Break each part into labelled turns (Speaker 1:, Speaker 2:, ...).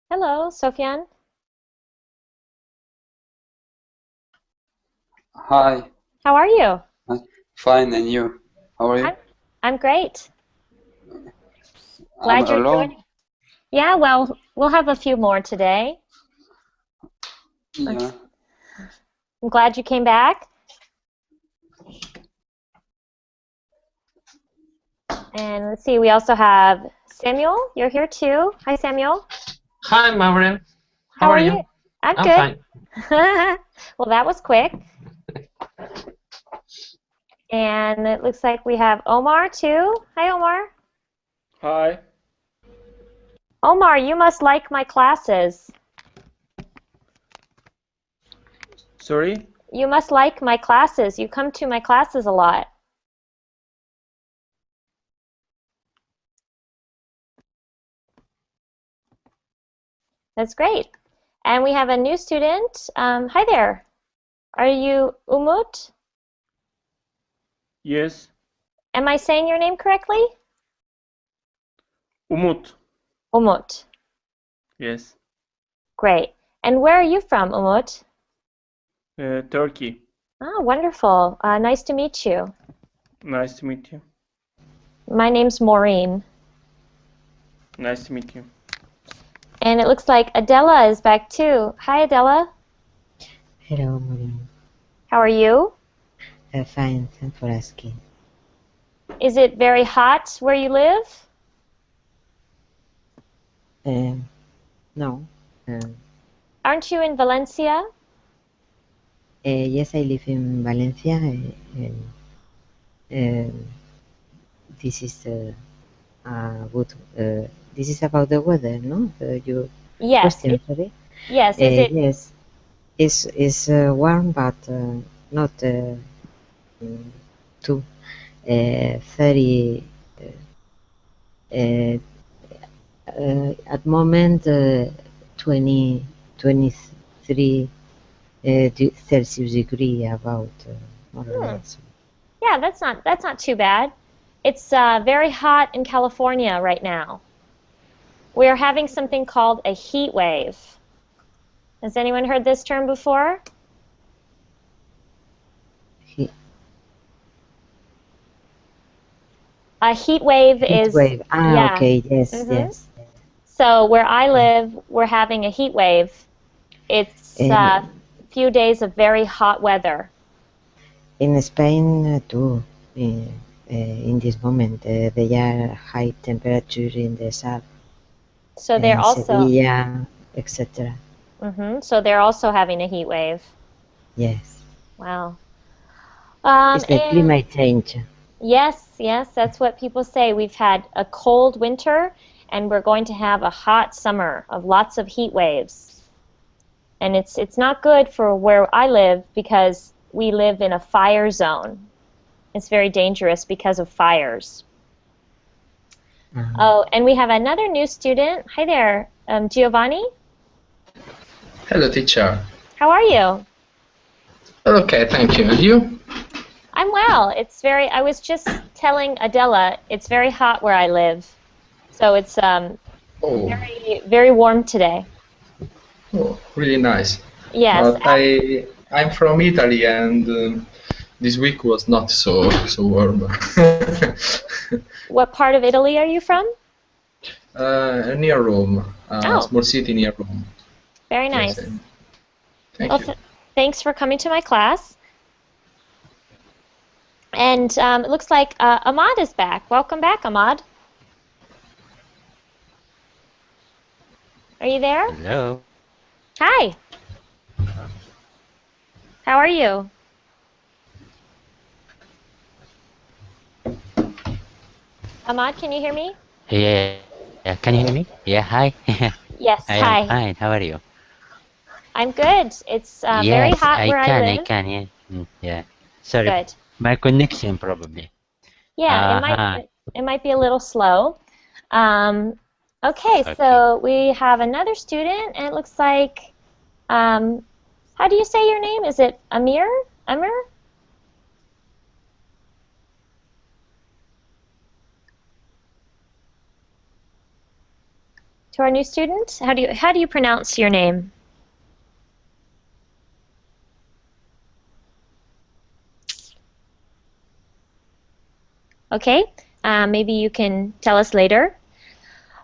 Speaker 1: Hello, Sofyan.
Speaker 2: Hi,
Speaker 1: How are you?
Speaker 2: hi. Fine, and you? How are you?
Speaker 1: I'm I'm great.
Speaker 2: I'm
Speaker 1: Glad you're
Speaker 2: alone.
Speaker 1: joining. Yeah, well, we'll have a few more today.
Speaker 2: Yeah.
Speaker 1: Let's, I'm glad you came back. And let's see, we also have Samuel. You're here too. Hi, Samuel.
Speaker 3: Hi, Maureen. How
Speaker 1: How
Speaker 3: are
Speaker 1: are you?
Speaker 3: you?
Speaker 1: I'm
Speaker 3: I'm
Speaker 1: good.
Speaker 3: fine.
Speaker 1: Well, that was quick. And it looks like we have Omar too. Hi, Omar.
Speaker 4: Hi.
Speaker 1: Omar, you must like my classes.
Speaker 4: Sorry?
Speaker 1: You must like my classes. You come to my classes a lot. That's great. And we have a new student. Hi there. Are you Umut?
Speaker 4: Yes.
Speaker 1: Am I saying your name correctly?
Speaker 4: Umut.
Speaker 1: Umut.
Speaker 4: Yes.
Speaker 1: Great. And where are you from, Umut?
Speaker 4: Turkey.
Speaker 1: Oh, wonderful. Nice to meet you.
Speaker 4: Nice to meet you.
Speaker 1: My name's Maureen.
Speaker 4: Nice to meet you.
Speaker 1: And it looks like Adela is back too. Hi, Adela.
Speaker 5: Hello, Maureen.
Speaker 1: How are you?
Speaker 5: Fine, thanks for asking.
Speaker 1: Is it very hot where you live?
Speaker 5: No.
Speaker 1: Aren't you in Valencia?
Speaker 5: Yes, I live in Valencia. This is good. This is about the weather, no? Your
Speaker 1: Yes.
Speaker 5: question, sorry.
Speaker 1: Yes. Is it?
Speaker 5: Yes, it's warm, but not too 30. At moment, 20, 23 Celsius degree about more or less.
Speaker 1: Yeah, that's not too bad. It's very hot in California right now. We are having something called a heat wave. Has anyone heard this term before?
Speaker 5: Heat,
Speaker 1: A heat wave
Speaker 5: heat
Speaker 1: is,
Speaker 5: wave.
Speaker 1: yeah.
Speaker 5: Okay. Yes,
Speaker 1: hmm
Speaker 5: yes.
Speaker 1: So where I live, we're having a heat wave. It's a
Speaker 5: Um,
Speaker 1: few days of very hot weather.
Speaker 5: in Spain too. In this moment, there are high temperature in the south,
Speaker 1: So they're also,
Speaker 5: Sevilla, etc.
Speaker 1: so they're also having a heat wave.
Speaker 5: Yes,
Speaker 1: Wow.
Speaker 5: it's the
Speaker 1: And
Speaker 5: climate change.
Speaker 1: yes, that's what people say. We've had a cold winter, and we're going to have a hot summer of lots of heat waves. And it's not good for where I live because we live in a fire zone. It's very dangerous because of fires. Oh, and we have another new student. Hi there, Giovanni.
Speaker 3: Hello, teacher.
Speaker 1: How are you?
Speaker 3: Okay, thank you. And you?
Speaker 1: I'm well. I was just telling Adela, it's very hot where I live. So it's
Speaker 3: Oh,
Speaker 1: very warm today.
Speaker 3: oh, really nice.
Speaker 1: Yes.
Speaker 3: But I'm from Italy, and this week was not so warm.
Speaker 1: What part of Italy are you from?
Speaker 3: Near Rome, a
Speaker 1: Oh,
Speaker 3: small city near Rome.
Speaker 1: very
Speaker 3: Yes,
Speaker 1: nice.
Speaker 3: thank
Speaker 1: Well,
Speaker 3: you.
Speaker 1: thanks for coming to my class. And it looks like Ahmad is back. Welcome back, Ahmad. Are you there?
Speaker 6: Hello.
Speaker 1: Hi. How are you? Ahmad, can you hear me?
Speaker 6: Yeah, yeah. Can you hear me? Yeah, hi.
Speaker 1: Yes.
Speaker 6: I am
Speaker 1: Hi.
Speaker 6: fine. How are you?
Speaker 1: I'm good. It's very
Speaker 6: Yes,
Speaker 1: hot
Speaker 6: I
Speaker 1: where I
Speaker 6: can. I
Speaker 1: live.
Speaker 6: can. Yeah. Yeah. Sorry,
Speaker 1: Good.
Speaker 6: my connection probably.
Speaker 1: Yeah,
Speaker 6: Uh-huh.
Speaker 1: it might be a little slow. Um, okay,
Speaker 6: Okay.
Speaker 1: so we have another student, and it looks like, um, how do you say your name? Is it Amir? Amir? to our new student. How do you pronounce your name? Okay, maybe you can tell us later.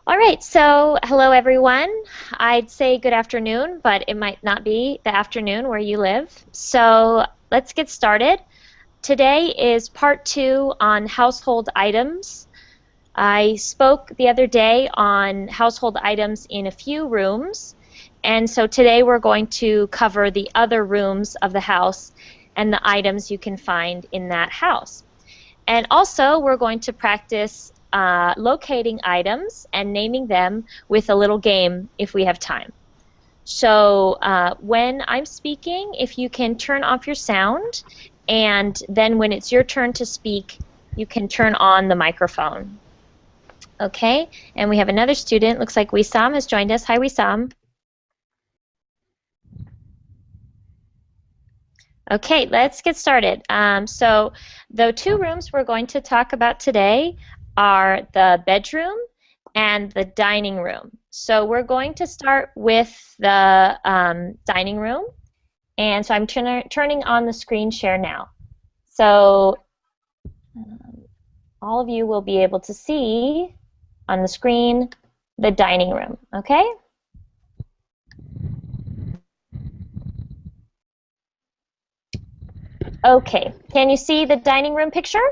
Speaker 1: All right, so hello everyone. I'd say good afternoon, but it might not be the afternoon where you live. So let's get started. Today is part 2 on household items. I spoke the other day on household items in a few rooms, and so today we're going to cover the other rooms of the house and the items you can find in that house. And also we're going to practice locating items and naming them with a little game if we have time. So when I'm speaking, if you can turn off your sound, and then when it's your turn to speak, you can turn on the microphone. Okay, and we have another student. Looks like Wissam has joined us. Hi, Wissam. Okay, let's get started. So the 2 rooms we're going to talk about today are the bedroom and the dining room. So we're going to start with the dining room. And so I'm turning on the screen share now. So all of you will be able to see on the screen the dining room, okay? Okay, can you see the dining room picture?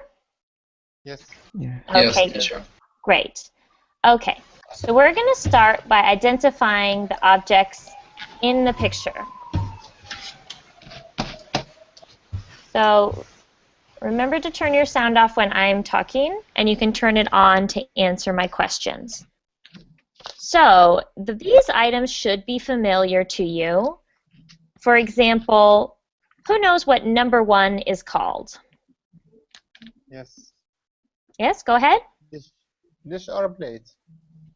Speaker 3: Yes.
Speaker 7: Yeah.
Speaker 1: Okay,
Speaker 3: Yes, teacher.
Speaker 1: great. Okay, so we're going to start by identifying the objects in the picture. So remember to turn your sound off when I'm talking, and you can turn it on to answer my questions. So these items should be familiar to you. For example, who knows what number 1 is called?
Speaker 7: Yes.
Speaker 1: Yes, go ahead.
Speaker 7: Dish or a plate.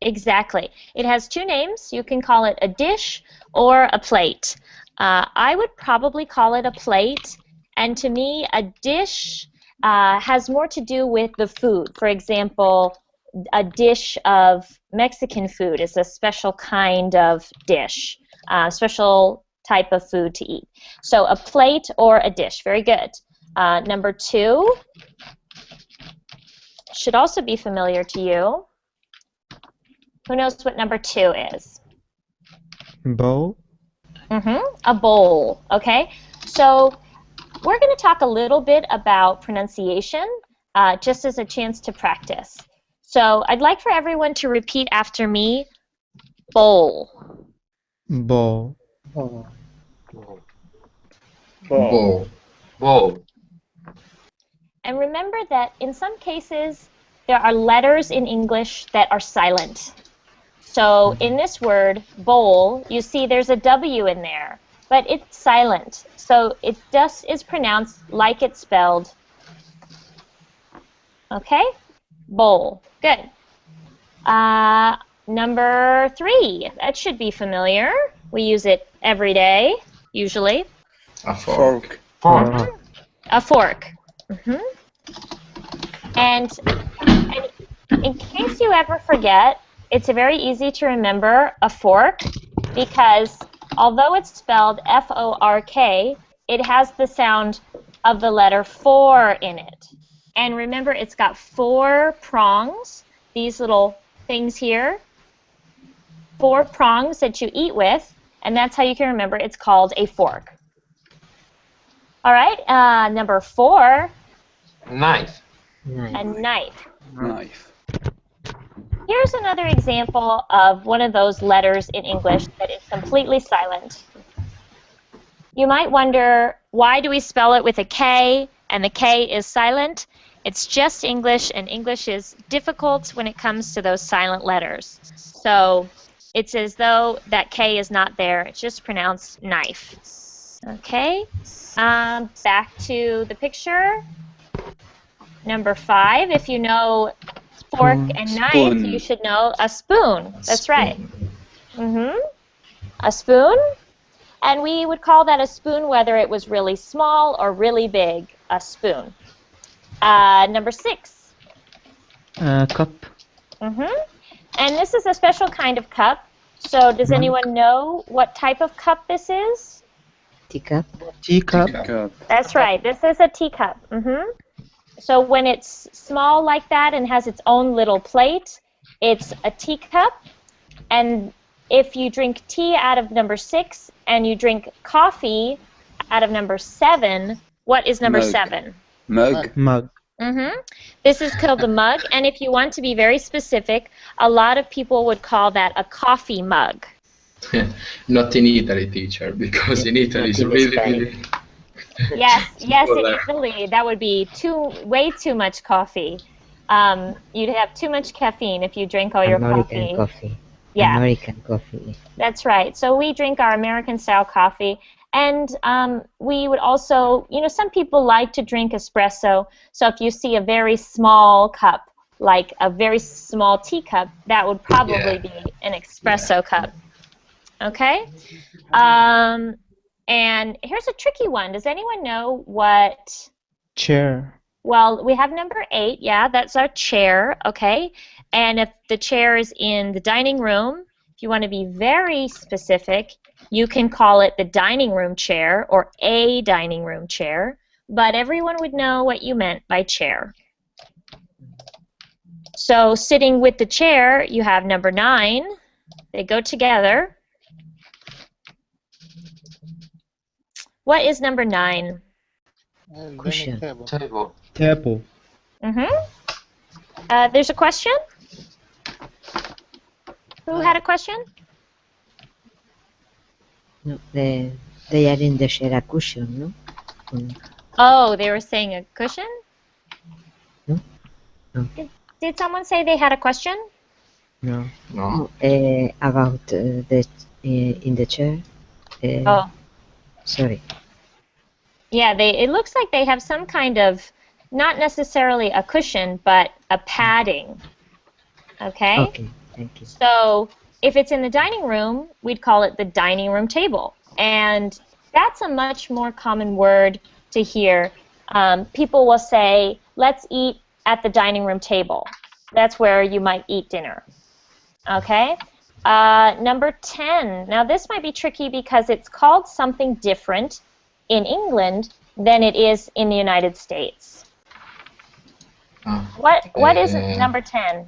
Speaker 1: Exactly. It has 2 names. You can call it a dish or a plate. I would probably call it a plate, and to me, a dish has more to do with the food. For example, a dish of Mexican food is a special kind of dish, special type of food to eat. So a plate or a dish. Very good. Number 2 should also be familiar to you. Who knows what number 2 is?
Speaker 7: Bowl.
Speaker 1: A bowl, okay? So we're going to talk a little bit about pronunciation, just as a chance to practice. So I'd like for everyone to repeat after me, bowl.
Speaker 7: Bowl.
Speaker 4: Ball.
Speaker 3: Bowl. Bowl.
Speaker 1: And remember that in some cases, there are letters in English that are silent. So in this word, bowl, you see there's a W in there, but it's silent. So it just is pronounced like it's spelled. Okay? Bowl. Good. Number 3, that should be familiar. We use it every day, usually.
Speaker 3: A fork.
Speaker 7: Fork.
Speaker 1: A fork. And in case you ever forget, it's very easy to remember a fork because although it's spelled F-O-R-K, it has the sound of the letter 4 in it. And remember, it's got 4 prongs, these little things here, 4 prongs that you eat with, and that's how you can remember it's called a fork. All right, number 4,
Speaker 3: Knife.
Speaker 1: a knife.
Speaker 2: Knife.
Speaker 1: Here's another example of one of those letters in English that is completely silent. You might wonder, why do we spell it with a K and the K is silent? It's just English, and English is difficult when it comes to those silent letters. So it's as though that K is not there. It's just pronounced knife. Okay, back to the picture. Number 5, if you know fork and knife,
Speaker 2: Spoon.
Speaker 1: you should know a spoon. That's right. A spoon. And we would call that a spoon whether it was really small or really big, a spoon. Number 6.
Speaker 7: Cup.
Speaker 1: And this is a special kind of cup. So does anyone know what type of cup this is?
Speaker 5: Teacup.
Speaker 7: Teacup.
Speaker 2: Teacup.
Speaker 1: That's right. This is a teacup. So when it's small like that and has its own little plate, it's a teacup. And if you drink tea out of number 6 and you drink coffee out of number 7, what is number
Speaker 2: Mug.
Speaker 1: 7?
Speaker 2: Mug.
Speaker 7: Mug.
Speaker 1: This is called a mug, and if you want to be very specific, a lot of people would call that a coffee mug.
Speaker 3: Not in Italy, teacher, because in Italy it's
Speaker 5: in
Speaker 3: really,
Speaker 5: Spain.
Speaker 3: really.
Speaker 1: Yes, in
Speaker 3: Smaller.
Speaker 1: Italy, that would be way too much coffee. You'd have too much caffeine if you drink all your
Speaker 5: American
Speaker 1: coffee.
Speaker 5: coffee.
Speaker 1: Yeah.
Speaker 5: American coffee.
Speaker 1: That's right. So we drink our American-style coffee, and we would also, some people like to drink espresso. So if you see a very small cup, like a very small teacup, that would probably be an espresso cup. Okay? And here's a tricky one. Does anyone know what...
Speaker 7: Chair.
Speaker 1: Well, we have number 8. Yeah, that's our chair, okay? And if the chair is in the dining room, if you want to be very specific, you can call it the dining room chair or a dining room chair, but everyone would know what you meant by chair. So sitting with the chair, you have number 9. They go together. What is number 9?
Speaker 5: Cushion.
Speaker 2: Table.
Speaker 7: Table.
Speaker 1: There's a question? Who had a question?
Speaker 5: No, they are in the share a cushion, no?
Speaker 1: Oh, they were saying a cushion?
Speaker 5: No? No.
Speaker 1: Did someone say they had a question?
Speaker 7: No.
Speaker 3: No.
Speaker 5: About the in the chair.
Speaker 1: Oh.
Speaker 5: Sorry.
Speaker 1: Yeah, it looks like they have some kind of, not necessarily a cushion, but a padding. Okay?
Speaker 5: Okay, thank you.
Speaker 1: So if it's in the dining room, we'd call it the dining room table. And that's a much more common word to hear. People will say, let's eat at the dining room table. That's where you might eat dinner. Okay? Number 10. Now this might be tricky because it's called something different in England than it is in the United States. What is number 10?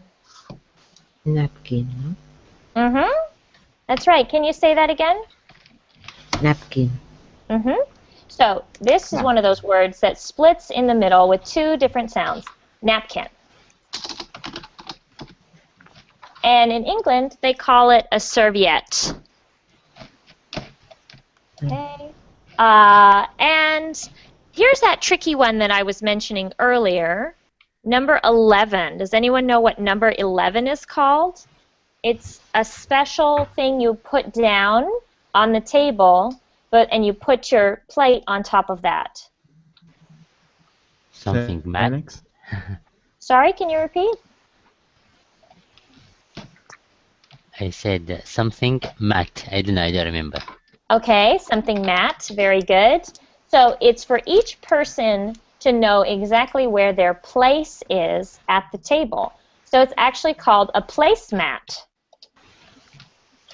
Speaker 5: Napkin, no?
Speaker 1: That's right. Can you say that again?
Speaker 5: Napkin.
Speaker 1: So this is one of those words that splits in the middle with 2 different sounds. Napkin. And in England, they call it a serviette. Okay. And here's that tricky one that I was mentioning earlier. Number 11. Does anyone know what number 11 is called? It's a special thing you put down on the table, and you put your plate on top of that.
Speaker 6: Something matte.
Speaker 7: Annex.
Speaker 1: Sorry, can you repeat?
Speaker 6: I said something matte. I don't know. I don't remember.
Speaker 1: Okay, something matte. Very good. So it's for each person to know exactly where their place is at the table. So it's actually called a placemat.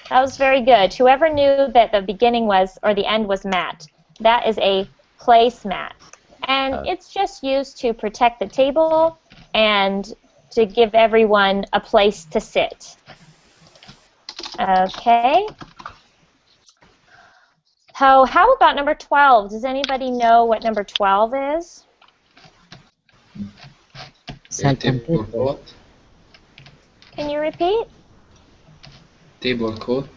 Speaker 1: That was very good. Whoever knew that the beginning was, or the end was mat, that is a placemat. And it's just used to protect the table and to give everyone a place to sit. Okay. So how about number 12? Does anybody know what number 12 is?
Speaker 5: Salt and pepper.
Speaker 3: Tablecloth.
Speaker 1: Can you repeat?
Speaker 3: Tablecloth.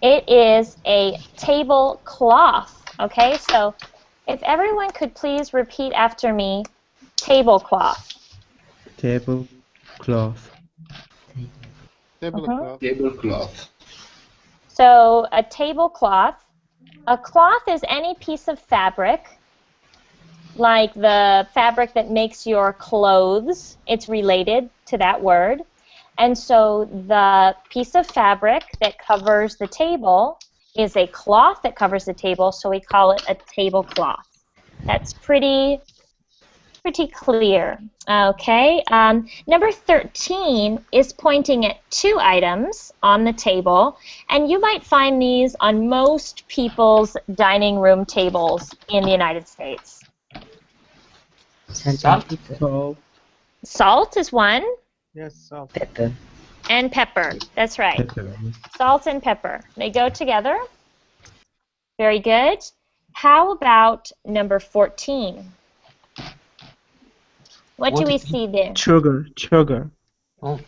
Speaker 1: It is a tablecloth. Okay, so if everyone could please repeat after me, tablecloth.
Speaker 7: Tablecloth. Tablecloth.
Speaker 3: Tablecloth.
Speaker 1: So a tablecloth. A cloth is any piece of fabric, like the fabric that makes your clothes. It's related to that word. And so the piece of fabric that covers the table is a cloth that covers the table, so we call it a tablecloth. That's pretty pretty clear. Okay. Number 13 is pointing at two items on the table, and you might find these on most people's dining room tables in the United States.
Speaker 5: Salt
Speaker 2: Salt?
Speaker 5: and pepper.
Speaker 7: Salt.
Speaker 1: Salt is one,
Speaker 7: Yes, salt.
Speaker 5: Pepper.
Speaker 1: and pepper. That's right.
Speaker 7: Pepper.
Speaker 1: Salt and pepper. They go together. Very good. How about number 14? What do
Speaker 2: What
Speaker 1: we
Speaker 2: is it?
Speaker 1: see there?
Speaker 7: Sugar. Sugar.
Speaker 2: Oh,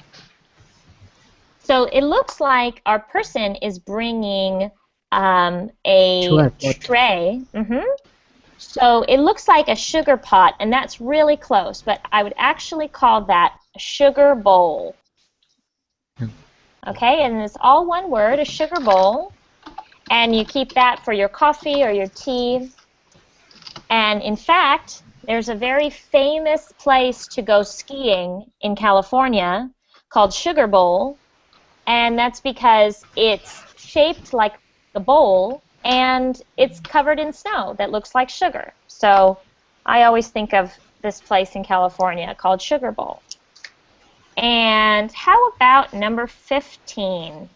Speaker 1: So it looks like our person is bringing a
Speaker 5: Sugar pot.
Speaker 1: tray. So it looks like a sugar pot, and that's really close, but I would actually call that a sugar bowl. Okay, and it's all one word, a sugar bowl, and you keep that for your coffee or your tea. And in fact, there's a very famous place to go skiing in California called Sugar Bowl, and that's because it's shaped like a bowl and it's covered in snow that looks like sugar. So I always think of this place in California called Sugar Bowl. And how about number 15?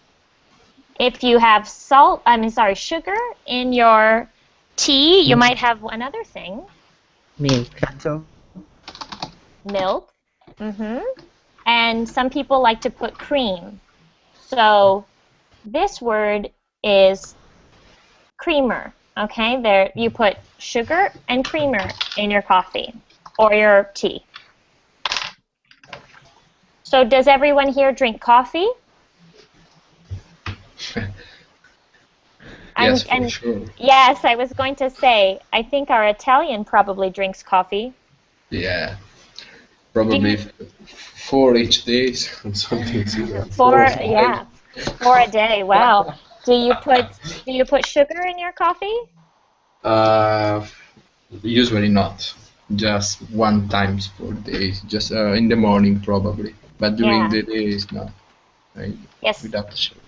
Speaker 1: If you have sugar in your tea, you might have one other thing.
Speaker 5: Milk.
Speaker 1: Milk. And some people like to put cream. So this word is creamer. Okay, there you put sugar and creamer in your coffee or your tea. So does everyone here drink coffee?
Speaker 3: Yes, for sure.
Speaker 1: Yes, I was going to say, I think our Italian probably drinks coffee.
Speaker 3: Yeah, probably 4 each day, something similar.
Speaker 1: Four,
Speaker 3: 4 or 5.
Speaker 1: yeah, 4 a day. Wow. Do you put sugar in your coffee?
Speaker 3: Usually not. Just one times per day. Just in the morning probably, but during
Speaker 1: Yeah.
Speaker 3: the day is not.
Speaker 1: Yes.
Speaker 3: Without sugar.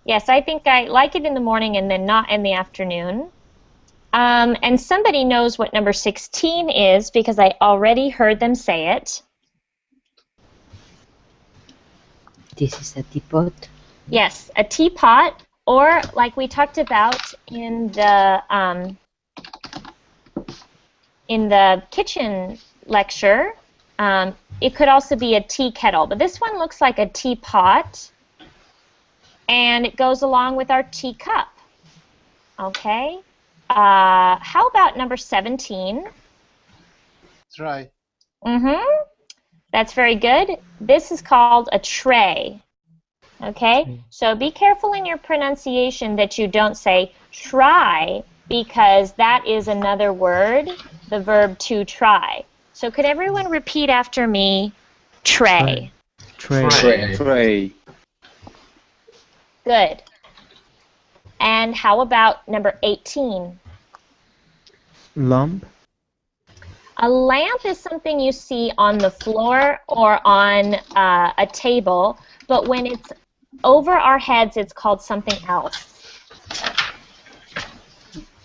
Speaker 1: Yes, I think I like it in the morning and then not in the afternoon. And somebody knows what number 16 is because I already heard them say it.
Speaker 5: This is a teapot.
Speaker 1: Yes, a teapot, or like we talked about in the kitchen lecture, it could also be a tea kettle, but this one looks like a teapot, and it goes along with our teacup. Okay. How about number 17?
Speaker 8: Try.
Speaker 1: That's very good. This is called a tray. Okay, so be careful in your pronunciation that you don't say try, because that is another word, the verb to try. So could everyone repeat after me? Tray.
Speaker 7: Tray.
Speaker 2: tray.
Speaker 1: Good. And how about number 18?
Speaker 7: Lump.
Speaker 1: A lamp is something you see on the floor or on a table, but when it's over our heads, it's called something else.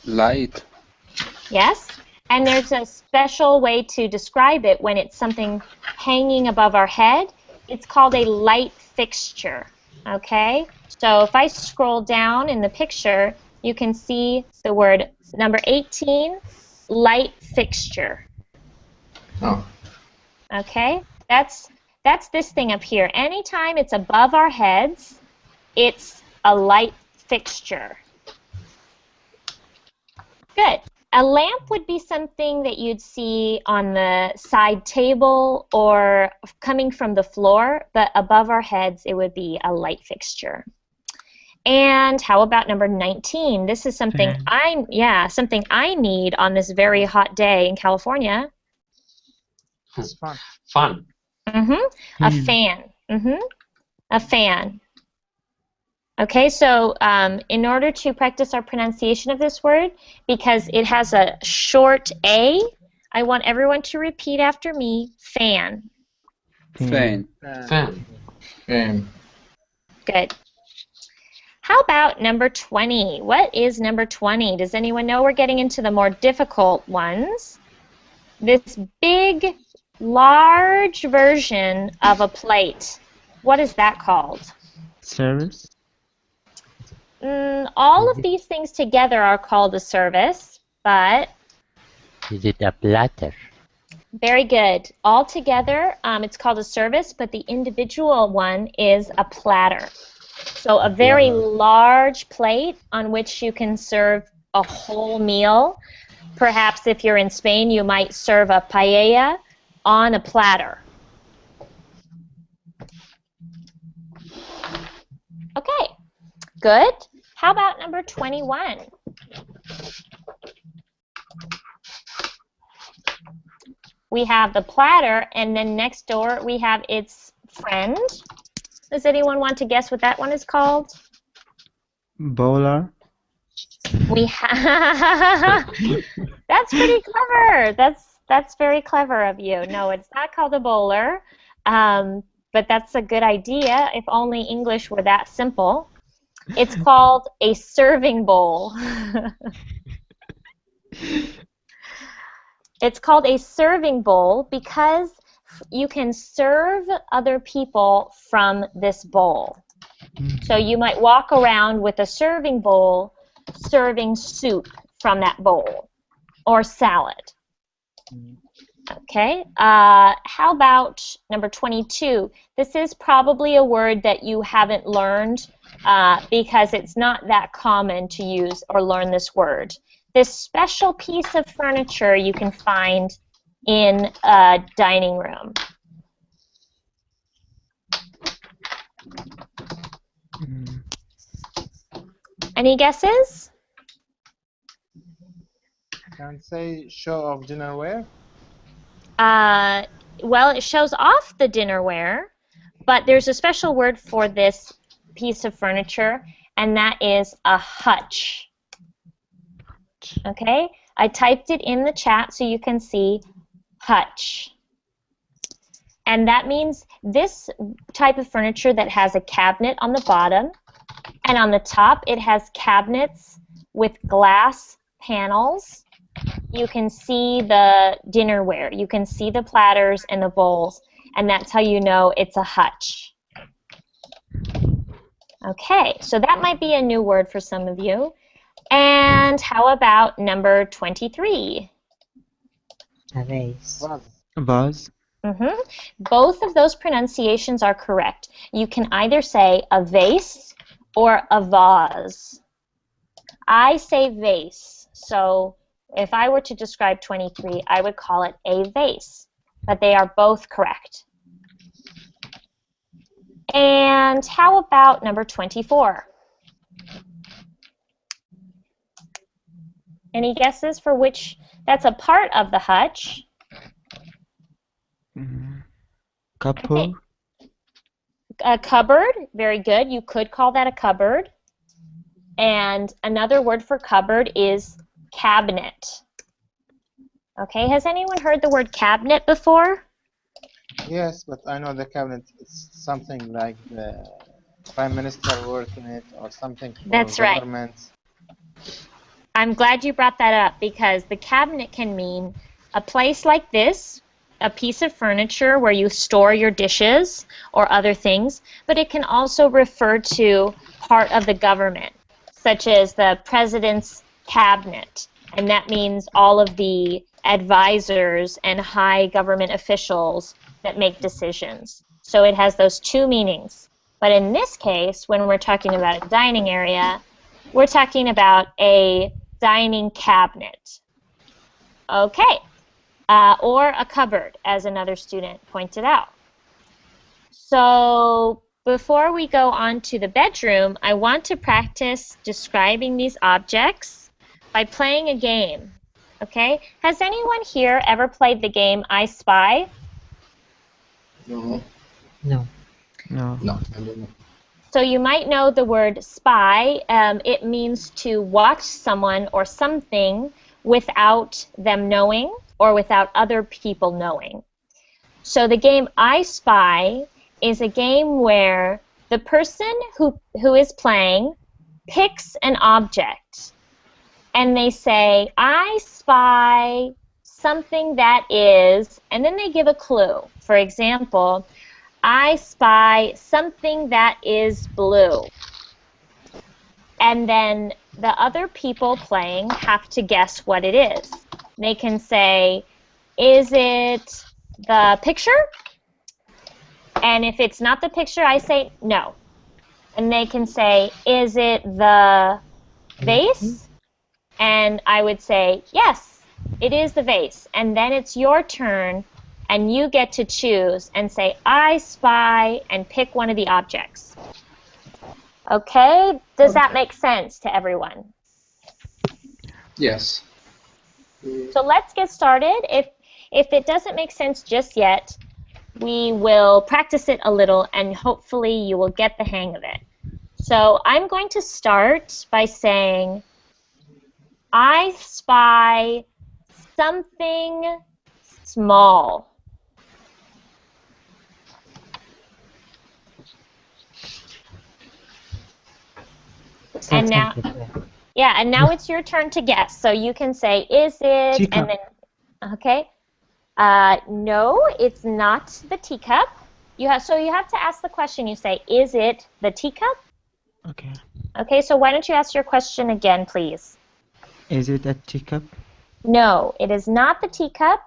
Speaker 2: Light.
Speaker 1: Yes? And there's a special way to describe it when it's something hanging above our head. It's called a light fixture. Okay? So if I scroll down in the picture, you can see the word number 18, light fixture.
Speaker 3: Oh.
Speaker 1: Okay? That's this thing up here. Anytime it's above our heads, it's a light fixture. Good. A lamp would be something that you'd see on the side table or coming from the floor, but above our heads it would be a light fixture. And how about number 19? This is something something I need on this very hot day in California.
Speaker 8: It's fun.
Speaker 2: Fun.
Speaker 1: A fan. A fan. Okay, so in order to practice our pronunciation of this word, because it has a short A, I want everyone to repeat after me, fan.
Speaker 2: Fan.
Speaker 3: Fan.
Speaker 1: Good. How about number 20? What is number 20? Does anyone know? We're getting into the more difficult ones. This big, large version of a plate. What is that called?
Speaker 7: Service.
Speaker 1: All of these things together are called a service, but...
Speaker 6: Is it a platter?
Speaker 1: Very good. All together, it's called a service, but the individual one is a platter. So a very large plate on which you can serve a whole meal. Perhaps if you're in Spain, you might serve a paella on a platter. Okay, good. How about number 21? We have the platter, and then next door we have its friend. Does anyone want to guess what that one is called?
Speaker 7: Bowler.
Speaker 1: We have. That's pretty clever. That's very clever of you. No, it's not called a bowler, but that's a good idea. If only English were that simple. It's called a serving bowl. It's called a serving bowl because you can serve other people from this bowl. So you might walk around with a serving bowl serving soup from that bowl or salad. Okay, how about number 22? This is probably a word that you haven't learned because it's not that common to use or learn this word. This special piece of furniture you can find in a dining room. Any guesses?
Speaker 8: Can say show of dinnerware.
Speaker 1: Well, it shows off the dinnerware, but there's a special word for this piece of furniture, and that is a hutch. Okay, I typed it in the chat so you can see hutch. And that means this type of furniture that has a cabinet on the bottom, and on the top it has cabinets with glass panels. You can see the dinnerware, you can see the platters and the bowls, and that's how you know it's a hutch. Okay, so that might be a new word for some of you. And how about number 23?
Speaker 5: A vase.
Speaker 7: Vase.
Speaker 1: Both of those pronunciations are correct. You can either say a vase or a vase. I say vase, so if I were to describe 23, I would call it a vase, but they are both correct. And how about number 24? Any guesses for which? That's a part of the hutch.
Speaker 7: Couple.
Speaker 1: A cupboard, very good. You could call that a cupboard. And another word for cupboard is cabinet. Okay, has anyone heard the word cabinet before?
Speaker 8: Yes, but I know the cabinet is something like the prime minister work in it or something for
Speaker 1: That's right.
Speaker 8: government.
Speaker 1: I'm glad you brought that up because the cabinet can mean a place like this, a piece of furniture where you store your dishes or other things, but it can also refer to part of the government, such as the president's cabinet, and that means all of the advisors and high government officials that make decisions. So it has those two meanings. But in this case, when we're talking about a dining area, we're talking about a dining cabinet. Okay, or a cupboard, as another student pointed out. So before we go on to the bedroom, I want to practice describing these objects by playing a game. Okay, has anyone here ever played the game I Spy?
Speaker 3: No.
Speaker 5: No.
Speaker 7: No.
Speaker 3: No, I don't know.
Speaker 1: So you might know the word spy. It means to watch someone or something without them knowing or without other people knowing. So the game I Spy is a game where the person who is playing picks an object and they say, I spy something that is, and then they give a clue. For example, I spy something that is blue. And then the other people playing have to guess what it is. They can say, is it the picture? And if it's not the picture, I say no. And they can say, is it the vase? And I would say, yes, it is the vase. And then it's your turn, and you get to choose and say, I spy, and pick one of the objects. Okay? Does that make sense to everyone?
Speaker 3: Yes.
Speaker 1: So let's get started. If it doesn't make sense just yet, we will practice it a little, and hopefully you will get the hang of it. So I'm going to start by saying, I spy something small. And now, yeah, and now it's your turn to guess. So you can say, is it,
Speaker 7: Teacup.
Speaker 1: and then, okay. No, it's not the teacup. So you have to ask the question. You say, is it the teacup?
Speaker 7: Okay.
Speaker 1: Okay, so why don't you ask your question again, please?
Speaker 7: Is it a teacup?
Speaker 1: No, it is not the teacup.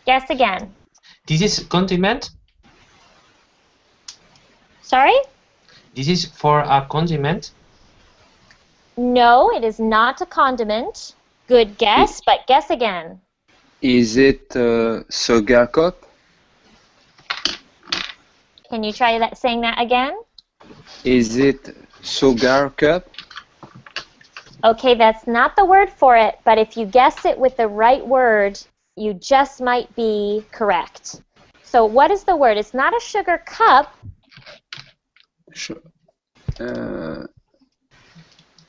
Speaker 1: Guess again.
Speaker 9: This is condiment.
Speaker 1: Sorry?
Speaker 9: This is for a condiment.
Speaker 1: No, it is not a condiment. Good guess, but guess again.
Speaker 2: Is it sugar cup?
Speaker 1: Can you try that, saying that again?
Speaker 2: Is it sugar cup?
Speaker 1: Okay, that's not the word for it, but if you guess it with the right word, you just might be correct. So what is the word? It's not a sugar cup.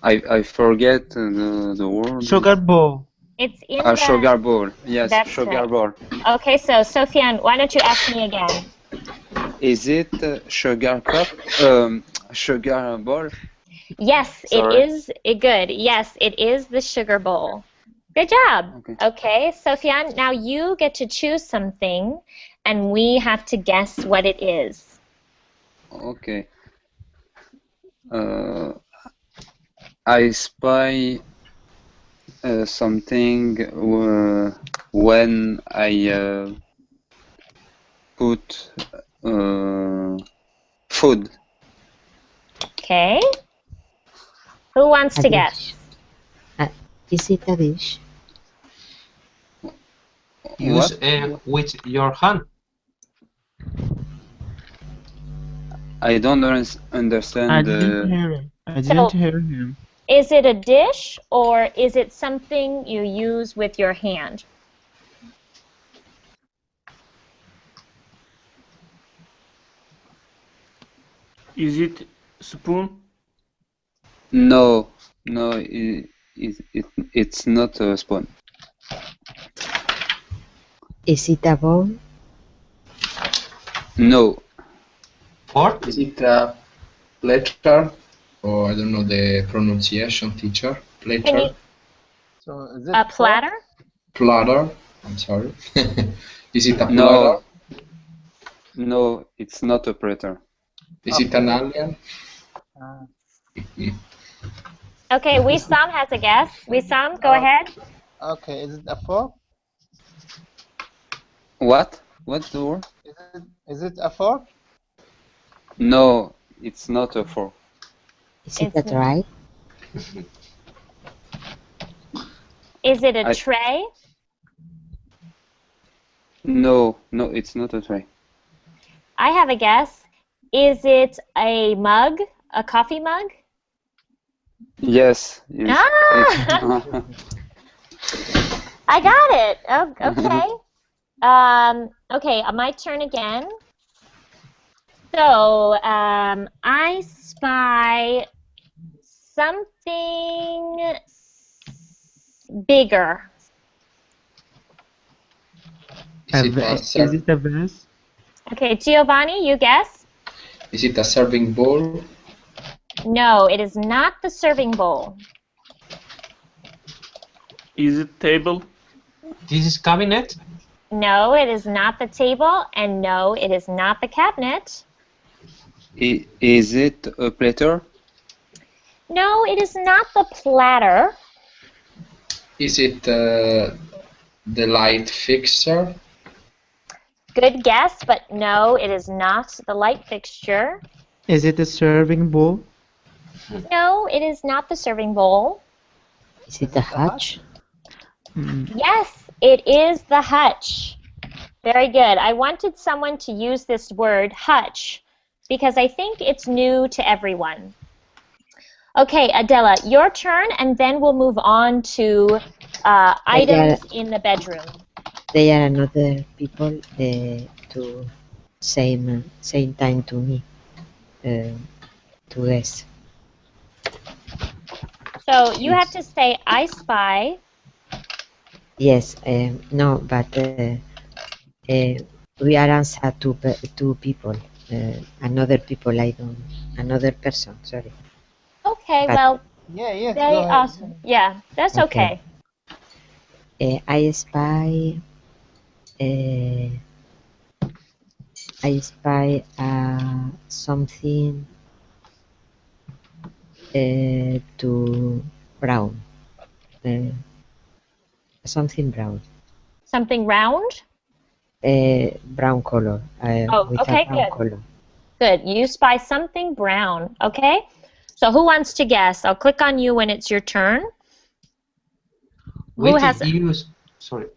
Speaker 2: I forget the word.
Speaker 7: Sugar bowl.
Speaker 1: It's in the...
Speaker 2: Sugar bowl. Yes,
Speaker 1: That's
Speaker 2: sugar
Speaker 1: right.
Speaker 2: bowl.
Speaker 1: Okay, so Sofiane, why don't you ask me again?
Speaker 2: Is it sugar cup? Sugar bowl?
Speaker 1: Yes,
Speaker 2: Sorry.
Speaker 1: it is. Good. Yes, it is the sugar bowl. Good job. Okay, Sofiane, now you get to choose something, and we have to guess what it is.
Speaker 2: Okay. I spy something when I put food.
Speaker 1: Okay. Who wants to guess?
Speaker 5: Is it a dish?
Speaker 9: Use with your hand.
Speaker 2: I don't
Speaker 7: I
Speaker 2: understand.
Speaker 7: didn't hear him. I didn't hear him.
Speaker 1: Is it a dish, or is it something you use with your hand?
Speaker 4: Is it spoon?
Speaker 2: No, it's not a spoon.
Speaker 5: Is it a bowl?
Speaker 2: No.
Speaker 9: Fork?
Speaker 3: Is it a platter? Or I don't know the pronunciation, teacher. Platter.
Speaker 8: So is it
Speaker 1: A platter?
Speaker 3: Platter. I'm sorry. Is it a platter?
Speaker 2: No. No, it's not a platter.
Speaker 3: Is it an alien?
Speaker 1: Okay, Wissam has a guess. Wissam, go ahead.
Speaker 8: Okay, is it a fork?
Speaker 2: What? What's the word?
Speaker 8: Is it a fork?
Speaker 2: No, it's not a fork.
Speaker 5: Is it a tray?
Speaker 1: Is it a tray?
Speaker 2: No, it's not a tray.
Speaker 1: I have a guess. Is it a mug? A coffee mug?
Speaker 2: Yes.
Speaker 1: Ah! I got it. Oh, okay. Okay, my turn again. So, I spy something bigger.
Speaker 3: Is
Speaker 7: it a vase?
Speaker 1: Okay, Giovanni, you guess?
Speaker 3: Is it a serving bowl?
Speaker 1: No, it is not the serving bowl.
Speaker 4: Is it table?
Speaker 9: This is cabinet.
Speaker 1: No, it is not the table, and no, it is not the cabinet.
Speaker 2: Is it a platter?
Speaker 1: No, it is not the platter.
Speaker 3: Is it the light fixture?
Speaker 1: Good guess, but no, it is not the light fixture.
Speaker 7: Is it a serving bowl?
Speaker 1: No, it is not the serving bowl.
Speaker 5: Is it a hutch?
Speaker 1: Yes, it is the hutch. Very good. I wanted someone to use this word, hutch, because I think it's new to everyone. Okay, Adela, your turn, and then we'll move on to items in the bedroom.
Speaker 5: They are another people to same time to me to guess.
Speaker 1: So you have to say, I spy.
Speaker 5: Yes, no, but we are answer two people. Another people, another person. Sorry.
Speaker 1: Okay,
Speaker 5: But-
Speaker 1: well,
Speaker 8: Yes,
Speaker 1: very
Speaker 8: go ahead.
Speaker 1: awesome. Yeah, that's okay.
Speaker 5: I spy. I spy something to brown. Something brown.
Speaker 1: Something round?
Speaker 5: Brown color. With
Speaker 1: okay,
Speaker 5: a brown
Speaker 1: good.
Speaker 5: color.
Speaker 1: Good. You spy something brown, okay? So who wants to guess? I'll click on you when it's your turn. Who has...
Speaker 9: Sorry.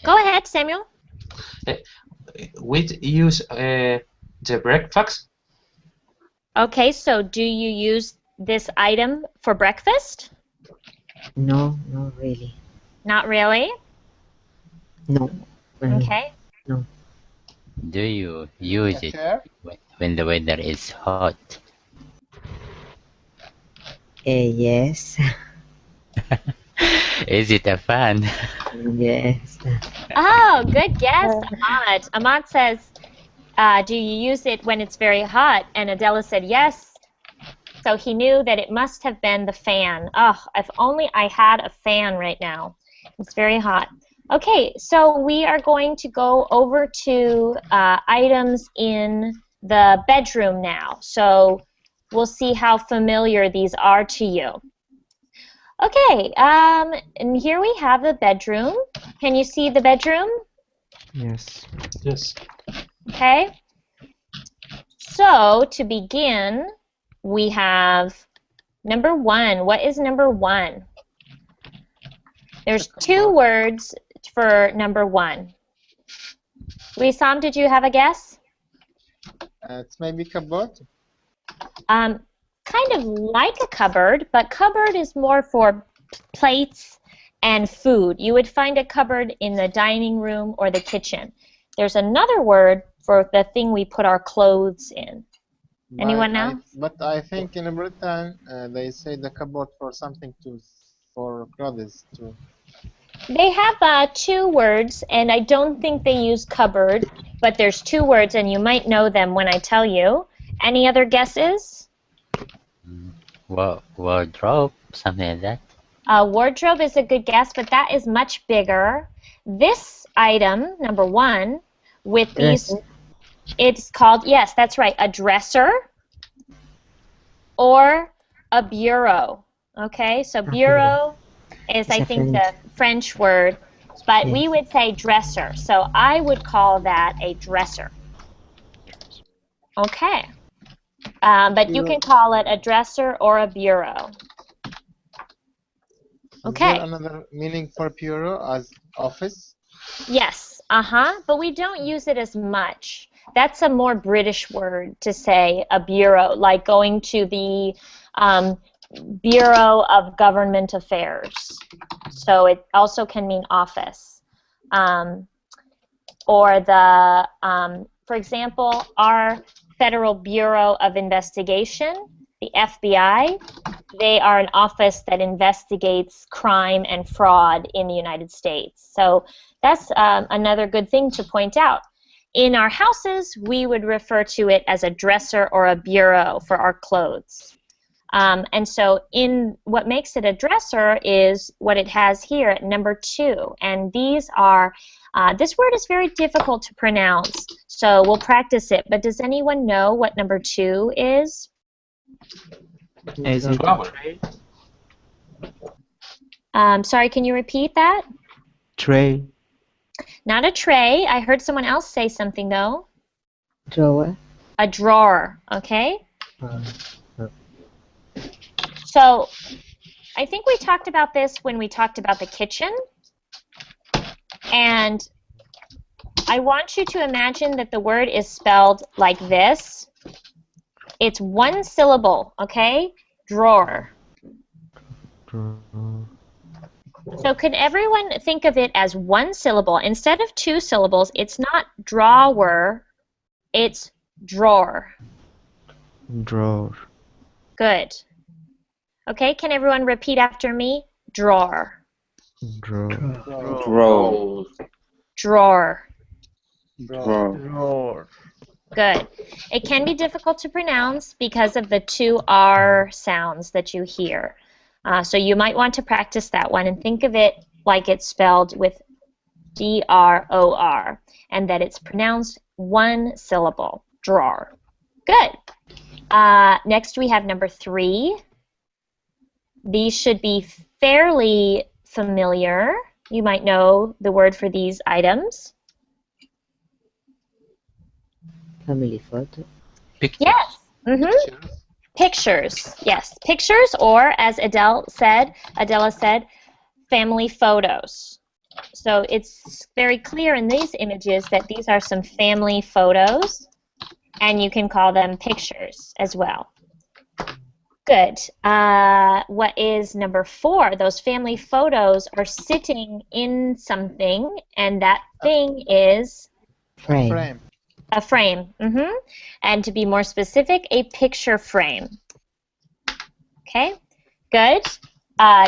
Speaker 1: Go ahead, Samuel.
Speaker 9: We use the breakfast.
Speaker 1: Okay, so do you use this item for breakfast?
Speaker 5: No, not really.
Speaker 1: Not really?
Speaker 5: No.
Speaker 1: Okay.
Speaker 5: No.
Speaker 6: Do you use it
Speaker 8: Chair?
Speaker 6: when the weather is hot?
Speaker 5: Yes.
Speaker 6: Is it a fan?
Speaker 5: Yes.
Speaker 1: Oh, good guess, Ahmad. Ahmad says, do you use it when it's very hot? And Adela said yes. So he knew that it must have been the fan. Oh, if only I had a fan right now. It's very hot. Okay, so we are going to go over to items in the bedroom now. So we'll see how familiar these are to you. Okay, and here we have the bedroom. Can you see the bedroom?
Speaker 7: Yes.
Speaker 9: Yes.
Speaker 1: Okay. So to begin, we have number one. What is number one? There's two words for number one. Wissam, did you have a guess?
Speaker 8: It's maybe cupboard.
Speaker 1: Kind of like a cupboard, but cupboard is more for plates and food. You would find a cupboard in the dining room or the kitchen. There's another word for the thing we put our clothes in. Anyone know?
Speaker 8: But I think in Britain they say the cupboard for something for clothes too.
Speaker 1: They have two words, and I don't think they use cupboard, but there's two words, and you might know them when I tell you. Any other guesses?
Speaker 6: Wardrobe, something like that.
Speaker 1: Wardrobe is a good guess, but that is much bigger. This item, number one, with these, it's called, yes, that's right, a dresser or a bureau. Okay, so bureau is, I think, the French word, but we would say dresser. So I would call that a dresser. Okay. But you can call it a dresser or a bureau. Okay.
Speaker 8: Is there another meaning for bureau as office?
Speaker 1: Yes, but we don't use it as much. That's a more British word to say a bureau, like going to the Bureau of Government Affairs. So it also can mean office. Or the, for example, our Federal Bureau of Investigation, the FBI, they are an office that investigates crime and fraud in the United States. So that's another good thing to point out. In our houses, we would refer to it as a dresser or a bureau for our clothes. And so in what makes it a dresser is what it has here at number 2. And these are, this word is very difficult to pronounce, so we'll practice it. But does anyone know what number 2 is?
Speaker 7: Is it a
Speaker 9: Flower.
Speaker 7: tray?
Speaker 1: Sorry, can you repeat that?
Speaker 7: Tray.
Speaker 1: Not a tray. I heard someone else say something, though.
Speaker 5: Drawer.
Speaker 1: A drawer, okay?
Speaker 5: Uh,
Speaker 1: So I think we talked about this when we talked about the kitchen. And I want you to imagine that the word is spelled like this. It's one syllable, okay? Drawer.
Speaker 7: Drawer.
Speaker 1: So can everyone think of it as one syllable? Instead of 2 syllables, it's not drawer, it's drawer.
Speaker 7: Drawer.
Speaker 1: Good. Okay, can everyone repeat after me? Drawer.
Speaker 7: Drawer.
Speaker 2: Draw.
Speaker 1: Drawer.
Speaker 2: Draw.
Speaker 4: Drawer.
Speaker 1: Good. It can be difficult to pronounce because of the 2 R sounds that you hear. So you might want to practice that one and think of it like it's spelled with D-R-O-R and that it's pronounced one syllable. Drawer. Good. Next we have number 3. These should be fairly familiar. You might know the word for these items.
Speaker 5: family photo.
Speaker 9: Pictures.
Speaker 1: Yes. Mm-hmm. Pictures. Yes. Pictures, or as Adela said, family photos. So it's very clear in these images that these are some family photos, and you can call them pictures as well. Good. What is number 4? Those family photos are sitting in something, and that thing is
Speaker 5: Frame.
Speaker 8: Frame.
Speaker 1: a frame. Mm-hmm. And to be more specific, a picture frame. Okay, good.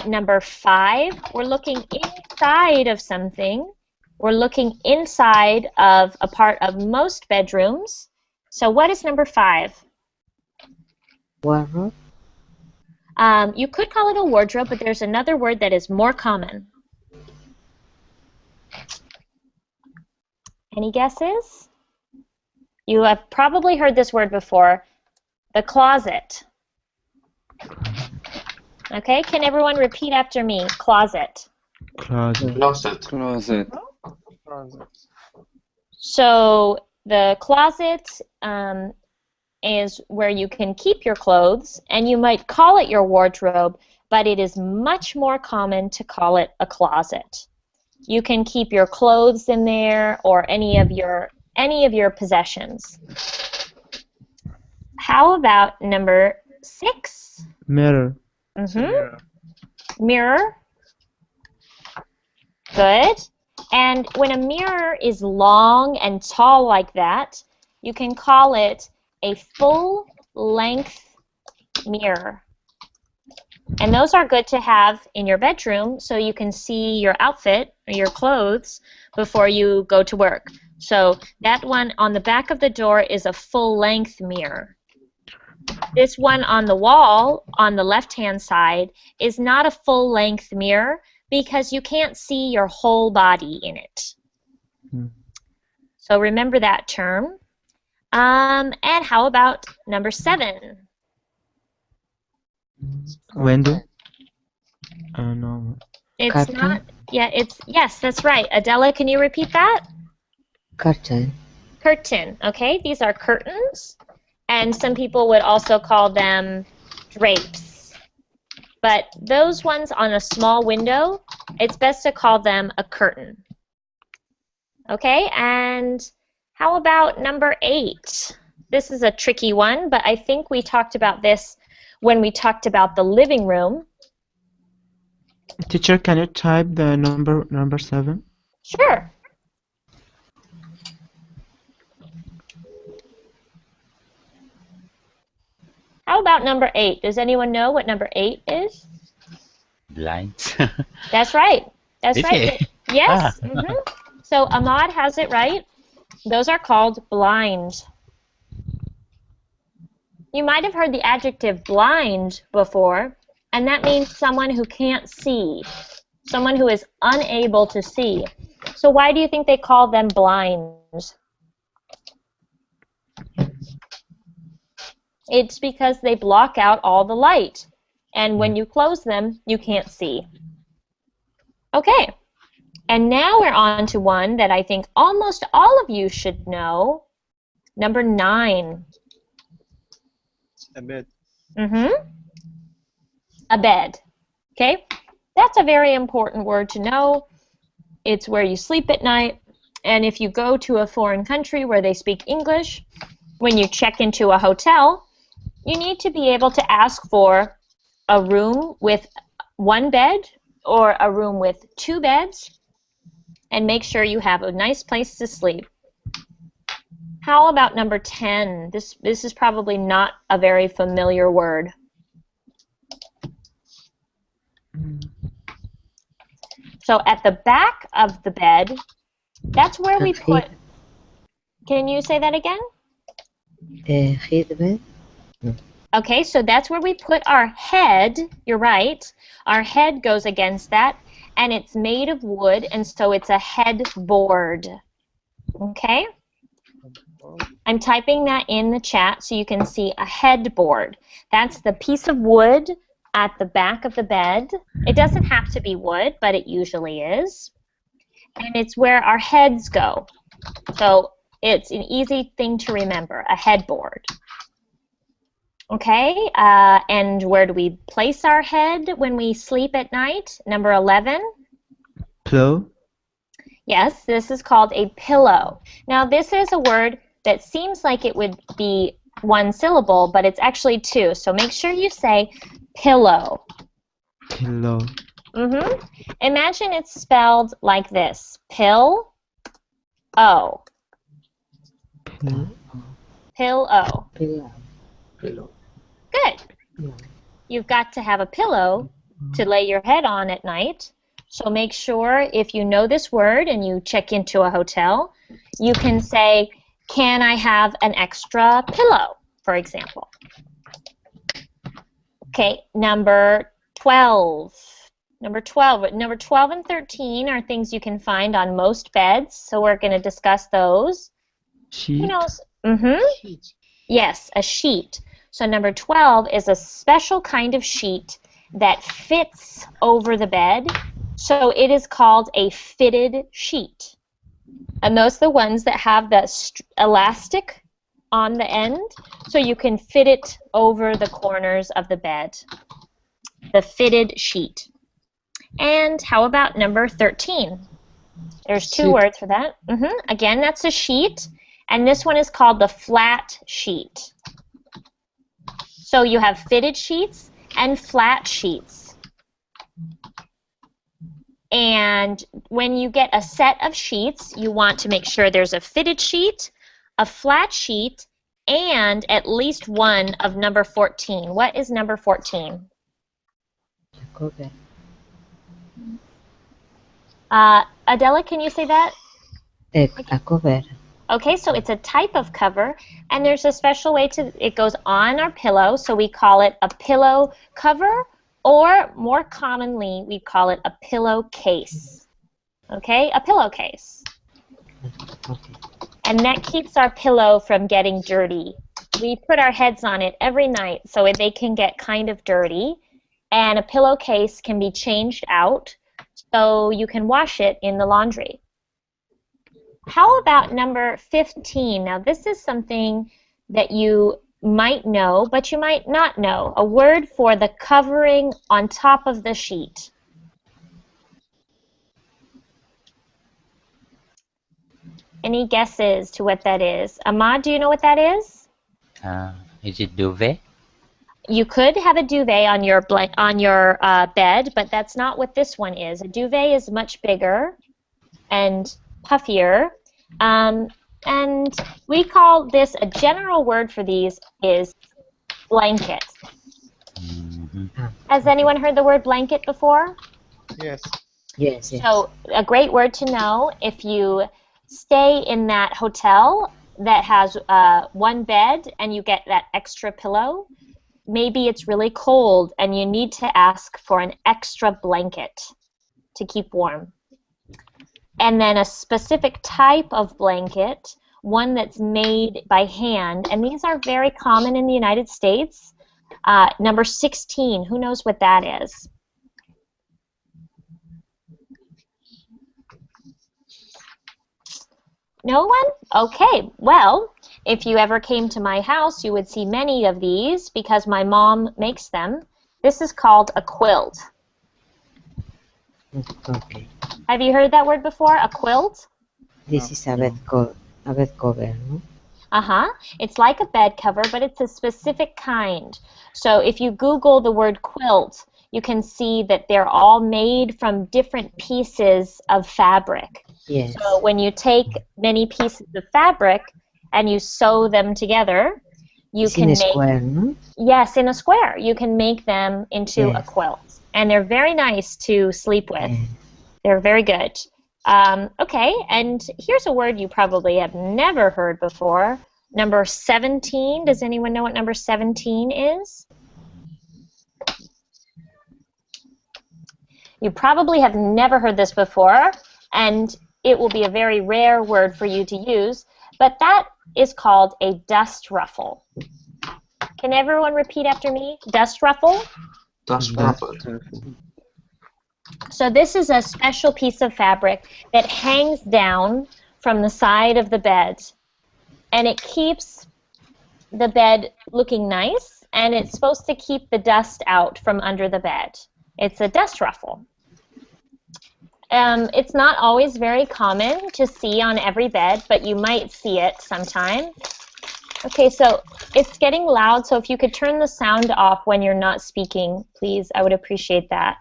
Speaker 1: Number 5, we're looking inside of something. We're looking inside of a part of most bedrooms. So what is number 5?
Speaker 5: Wardrobe.
Speaker 1: You could call it a wardrobe, but there's another word that is more common. Any guesses? You have probably heard this word before, the closet. Okay, can everyone repeat after me? Closet.
Speaker 7: Closet.
Speaker 9: Closet.
Speaker 2: Closet.
Speaker 8: Closet.
Speaker 1: So the closet is where you can keep your clothes, and you might call it your wardrobe, but it is much more common to call it a closet. You can keep your clothes in there or any of your possessions. How about number 6?
Speaker 7: Mirror.
Speaker 1: Mm-hmm. Mirror. Good. And when a mirror is long and tall like that, you can call it a full-length mirror. And those are good to have in your bedroom so you can see your outfit or your clothes before you go to work. So that one on the back of the door is a full-length mirror. This one on the wall on the left-hand side is not a full-length mirror because you can't see your whole body in it. So remember that term. And how about number 7?
Speaker 7: Window. No.
Speaker 1: It's
Speaker 5: Curtain.
Speaker 1: not. Yeah, it's yes, that's right. Adela, can you repeat that?
Speaker 5: Curtain.
Speaker 1: Curtain. Okay, these are curtains, and some people would also call them drapes. But those ones on a small window, it's best to call them a curtain. Okay, and how about number 8? This is a tricky one, but I think we talked about this when we talked about the living room.
Speaker 7: Teacher, can you type the number 7?
Speaker 1: Sure. How about number 8? Does anyone know what number 8 is?
Speaker 6: Blinds.
Speaker 1: That's right. That's
Speaker 6: Is
Speaker 1: right.
Speaker 6: it?
Speaker 1: Yes.
Speaker 6: Ah.
Speaker 1: Mhm. So Ahmad has it right. Those are called blinds. You might have heard the adjective blind before, and that means someone who can't see, someone who is unable to see. So why do you think they call them blind? It's because they block out all the light, and when you close them, you can't see. Okay, and now we're on to one that I think almost all of you should know. Number 9.
Speaker 8: A bed.
Speaker 1: A bed. Okay, that's a very important word to know. It's where you sleep at night, and if you go to a foreign country where they speak English, when you check into a hotel, you need to be able to ask for a room with 1 bed or a room with 2 beds, and make sure you have a nice place to sleep. How about number 10? This is probably not a very familiar word. So at the back of the bed, that's where we put... Can you say that again?
Speaker 5: Head bed? No.
Speaker 1: Okay, so that's where we put our head. You're right. Our head goes against that, and it's made of wood, and so it's a headboard. Okay? I'm typing that in the chat so you can see a headboard. That's the piece of wood at the back of the bed. It doesn't have to be wood, but it usually is. And it's where our heads go. So it's an easy thing to remember, a headboard. Okay, and where do we place our head when we sleep at night? Number 11.
Speaker 7: Pillow.
Speaker 1: Yes, this is called a pillow. Now this is a word that seems like it would be 1 syllable, but it's actually 2. So make sure you say pillow.
Speaker 7: Pillow.
Speaker 1: Imagine it's spelled like this. Pill-o.
Speaker 7: Pillow.
Speaker 1: Pill-o.
Speaker 3: Pillow.
Speaker 1: Good. You've got to have a pillow to lay your head on at night. So make sure if you know this word and you check into a hotel, you can say, can I have an extra pillow, for example. Okay, number 12. Number 12 and 13 are things you can find on most beds, so we're going to discuss those.
Speaker 7: Sheet.
Speaker 1: Who knows? Yes, a sheet. So number 12 is a special kind of sheet that fits over the bed. So it is called a fitted sheet. And those are the ones that have the elastic on the end, so you can fit it over the corners of the bed. The fitted sheet. And how about number 13? There's 2
Speaker 7: Sheet.
Speaker 1: words for that. Again, that's a sheet. And this one is called the flat sheet. So you have fitted sheets and flat sheets. And when you get a set of sheets, you want to make sure there's a fitted sheet, a flat sheet, and at least one of number 14. What is number 14?
Speaker 5: Cover.
Speaker 1: Adela, can you say that?
Speaker 5: A cover.
Speaker 1: Okay, so it's a type of cover, and there's a special way it goes on our pillow, so we call it a pillow cover, or more commonly, we call it a pillowcase. Okay, a pillowcase.
Speaker 5: Okay.
Speaker 1: And that keeps our pillow from getting dirty. We put our heads on it every night so they can get kind of dirty, and a pillowcase can be changed out so you can wash it in the laundry. How about number 15? Now this is something that you might know, but you might not know. A word for the covering on top of the sheet. Any guesses to what that is? Ahmad, do you know what that is?
Speaker 6: Is it duvet?
Speaker 1: You could have a duvet on your bed, but that's not what this one is. A duvet is much bigger and puffier, and we call this, a general word for these is blanket. Has anyone heard the word blanket before?
Speaker 8: Yes.
Speaker 5: Yes, yes.
Speaker 1: So a great word to know if you stay in that hotel that has one bed and you get that extra pillow, maybe it's really cold and you need to ask for an extra blanket to keep warm. And then a specific type of blanket, one that's made by hand, and these are very common in the United States. Number 16, who knows what that is? No one? Okay, well, if you ever came to my house, you would see many of these because my mom makes them. This is called a quilt.
Speaker 5: Okay.
Speaker 1: Have you heard that word before, a quilt?
Speaker 5: This is a bed cover, no?
Speaker 1: Uh-huh. It's like a bed cover, but it's a specific kind. So if you Google the word quilt, you can see that they're all made from different pieces of fabric.
Speaker 5: Yes.
Speaker 1: So when you take many pieces of fabric and you sew them together, you
Speaker 5: It's
Speaker 1: can
Speaker 5: in a
Speaker 1: make...
Speaker 5: square, no?
Speaker 1: Yes, in a square. You can make them into a
Speaker 5: Yes.
Speaker 1: quilt. And they're very nice to sleep with.
Speaker 5: Yes.
Speaker 1: They're very good. Okay, and here's a word you probably have never heard before. Number 17. Does anyone know what number 17 is? You probably have never heard this before, and it will be a very rare word for you to use, but that is called a dust ruffle. Can everyone repeat after me? Dust ruffle?
Speaker 9: Dust ruffle.
Speaker 1: So this is a special piece of fabric that hangs down from the side of the bed, and it keeps the bed looking nice, and it's supposed to keep the dust out from under the bed. It's a dust ruffle. It's not always very common to see on every bed, but you might see it sometime. Okay, so it's getting loud, so if you could turn the sound off when you're not speaking, please, I would appreciate that.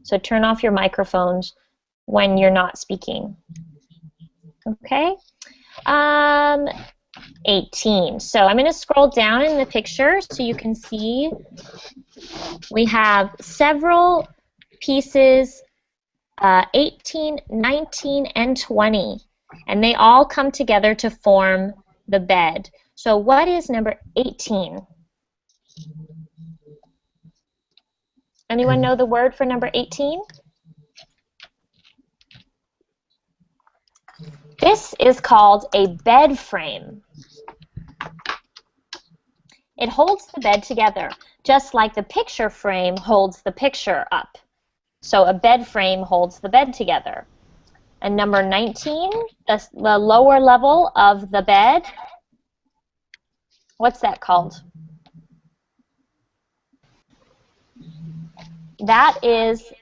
Speaker 1: So turn off your microphones when you're not speaking. Okay? 18. So I'm going to scroll down in the picture so you can see we have several pieces, 18, 19, and 20. And they all come together to form the bed. So what is number 18? Anyone know the word for number 18? This is called a bed frame. It holds the bed together, just like the picture frame holds the picture up. So a bed frame holds the bed together. And number 19, the lower level of the bed, what's that called? That is,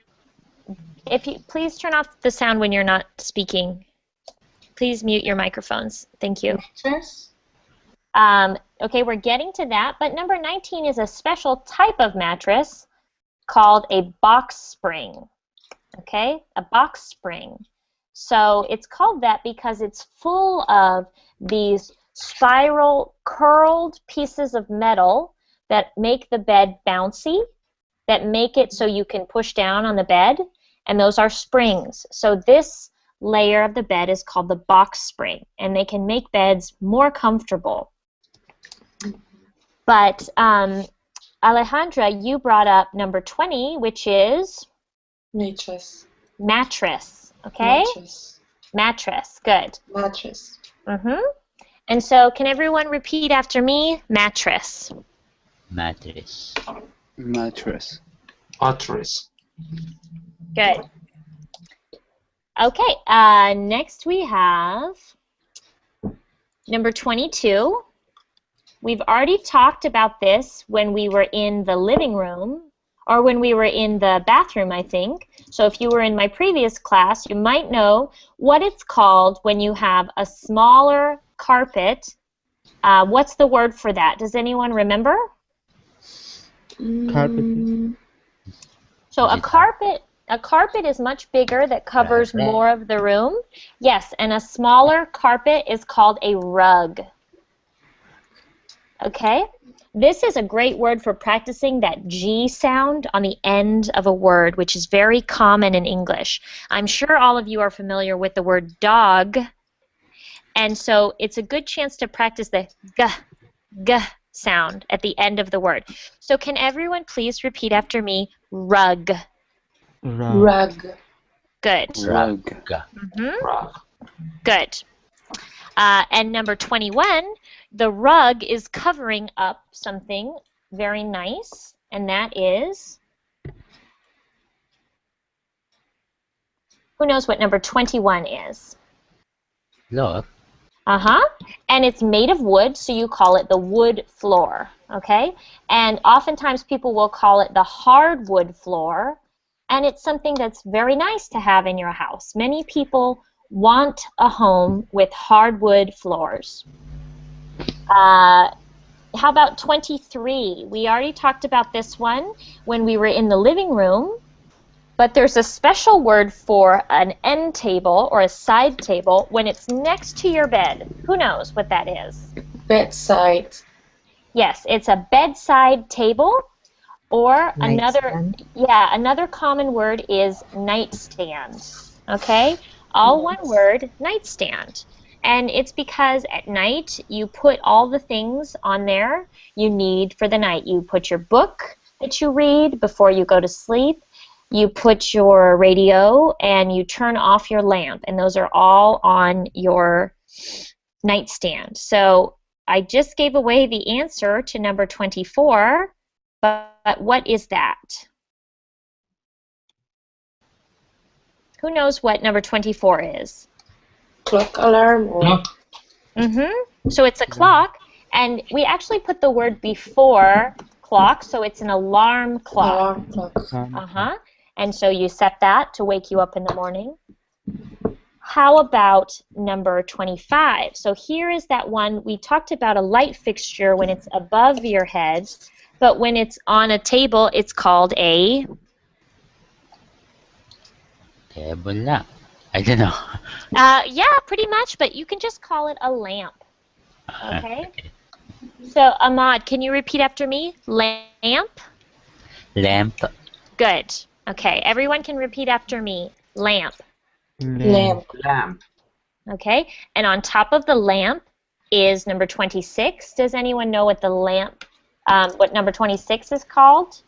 Speaker 1: if you please turn off the sound when you're not speaking. Please mute your microphones. Thank you.
Speaker 10: Mattress?
Speaker 1: Okay, we're getting to that, but number 19 is a special type of mattress called a box spring. Okay, a box spring. So it's called that because it's full of these spiral curled pieces of metal that make the bed bouncy, that make it so you can push down on the bed, and those are springs. So this layer of the bed is called the box spring, and they can make beds more comfortable. But Alejandra, you brought up number 20, which is?
Speaker 10: Mattress.
Speaker 1: Mattress, okay?
Speaker 10: Mattress.
Speaker 1: Mattress, good.
Speaker 10: Mattress.
Speaker 1: And so can everyone repeat after me? Mattress.
Speaker 6: Mattress.
Speaker 2: Mattress.
Speaker 9: Mattress.
Speaker 1: Good. Okay, next we have number 22. We've already talked about this when we were in the living room, or when we were in the bathroom, I think. So if you were in my previous class, you might know what it's called when you have a smaller carpet. What's the word for that? Does anyone remember?
Speaker 7: Carpet.
Speaker 1: So a carpet is much bigger, that covers more of the room. Yes, and a smaller carpet is called a rug. Okay? This is a great word for practicing that G sound on the end of a word, which is very common in English. I'm sure all of you are familiar with the word dog, And so it's a good chance to practice the g sound at the end of the word. So can everyone please repeat after me? Rug.
Speaker 7: Rug.
Speaker 10: Rug.
Speaker 1: Good.
Speaker 2: Rug.
Speaker 1: Mm-hmm.
Speaker 9: Rug.
Speaker 1: Good. And number 21, the rug is covering up something very nice, and that is, who knows what number 21 is?
Speaker 6: Floor.
Speaker 1: Uh-huh. And it's made of wood, so you call it the wood floor, okay? And oftentimes people will call it the hardwood floor, and it's something that's very nice to have in your house. Many people want a home with hardwood floors. How about 23? We already talked about this one when we were in the living room, but there's a special word for an end table or a side table when it's next to your bed. Who knows what that is?
Speaker 10: Bedside.
Speaker 1: Yes, it's a bedside table, or
Speaker 5: Nightstand.
Speaker 1: another common word is nightstand. Okay? All one word, nightstand. And it's because at night you put all the things on there you need for the night. You put your book that you read before you go to sleep. You put your radio and you turn off your lamp, and those are all on your nightstand. So I just gave away the answer to number 24, but what is that? Who knows what number 24 is?
Speaker 10: Clock alarm or
Speaker 9: Clock.
Speaker 1: Mm-hmm. So it's a clock, and we actually put the word before clock, so it's an alarm clock.
Speaker 10: alarm clock.
Speaker 1: Uh-huh. And so you set that to wake you up in the morning. How about number 25? So here is that one. We talked about a light fixture when it's above your head, but when it's on a table, it's called a...
Speaker 6: Table lang. I don't know.
Speaker 1: Yeah, pretty much, but you can just call it a lamp. Okay? So, Ahmad, can you repeat after me? Lamp?
Speaker 6: Lamp.
Speaker 1: Good. Okay, everyone can repeat after me. Lamp.
Speaker 10: Lamp.
Speaker 9: Lamp.
Speaker 1: Okay, and on top of the lamp is number 26. Does anyone know what the lamp, what number 26 is called?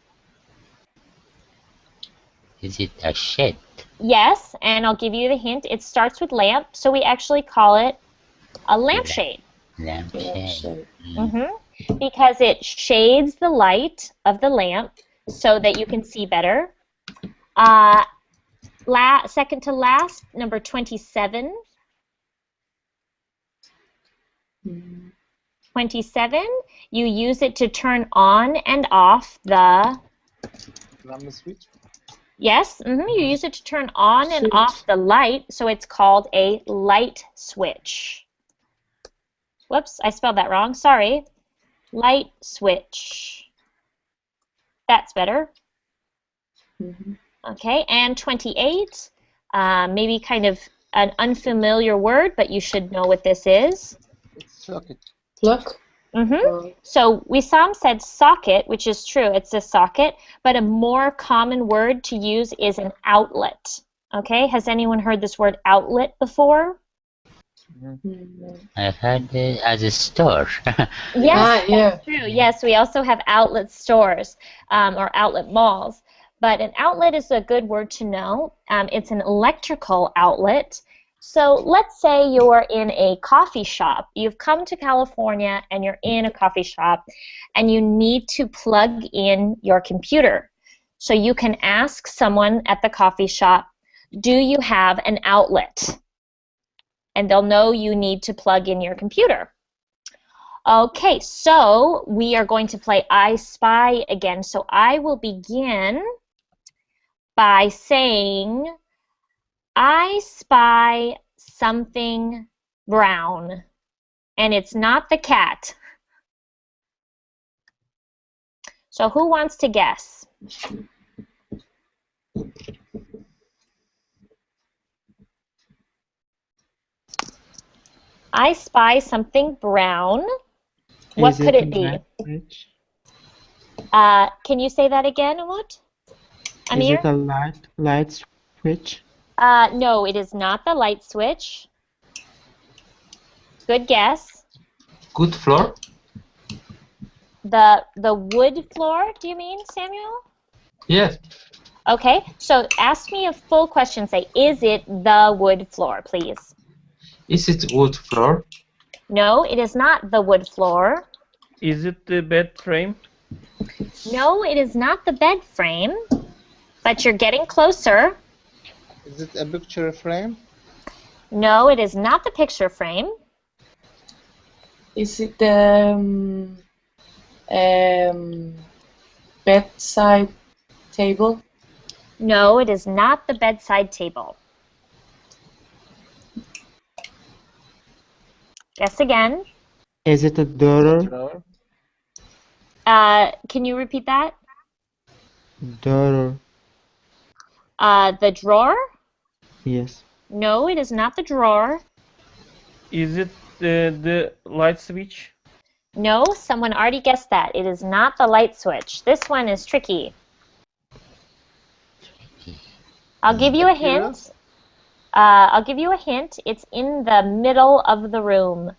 Speaker 6: Is it a shed?
Speaker 1: Yes, and I'll give you the hint. It starts with lamp, so we actually call it a lampshade.
Speaker 6: Lampshade.
Speaker 1: Mm-hmm. Because it shades the light of the lamp so that you can see better. Second to last, number 27. 27, you use it to turn on and off the...
Speaker 8: Lamp switch.
Speaker 1: Yes, you use it to turn on and off the light, so it's called a light switch. Whoops, I spelled that wrong. Sorry. Light switch. That's better. Okay, and 28, maybe kind of an unfamiliar word, but you should know what this is.
Speaker 8: It's socket.
Speaker 10: Plug.
Speaker 1: So Wissam said socket, which is true, it's a socket, but a more common word to use is an outlet. Okay, has anyone heard this word outlet before?
Speaker 6: I heard it as a store.
Speaker 1: Yes,
Speaker 10: yeah.
Speaker 1: that's true. Yes, we also have outlet stores or outlet malls. But an outlet is a good word to know. It's an electrical outlet. So let's say you're in a coffee shop. You've come to California and you're in a coffee shop and you need to plug in your computer. So you can ask someone at the coffee shop, do you have an outlet? And they'll know you need to plug in your computer. Okay, so we are going to play I Spy again. So I will begin by saying, I spy something brown, and it's not the cat. So who wants to guess? I spy something brown. What could it be? Can you say that again, Umut? Amir?
Speaker 7: Is it a light switch?
Speaker 1: No, it is not the light switch. Good guess.
Speaker 9: Good floor?
Speaker 1: The wood floor, do you mean, Samuel?
Speaker 9: Yes.
Speaker 1: Okay, so ask me a full question. Say, is it the wood floor, please?
Speaker 9: Is it wood floor?
Speaker 1: No, it is not the wood floor.
Speaker 4: Is it the bed frame?
Speaker 1: No, it is not the bed frame, but you're getting closer.
Speaker 8: Is it a picture frame?
Speaker 1: No, it is not the picture frame.
Speaker 10: Is it the bedside table?
Speaker 1: No, it is not the bedside table. Guess again.
Speaker 7: Is it a door?
Speaker 8: Drawer?
Speaker 1: Can you repeat that?
Speaker 7: Door.
Speaker 1: The drawer?
Speaker 7: Yes.
Speaker 1: No, it is not the drawer.
Speaker 4: Is it the light switch?
Speaker 1: No, someone already guessed that. It is not the light switch. This one is tricky. I'll give you a hint. I'll give you a hint. It's in the middle of the room.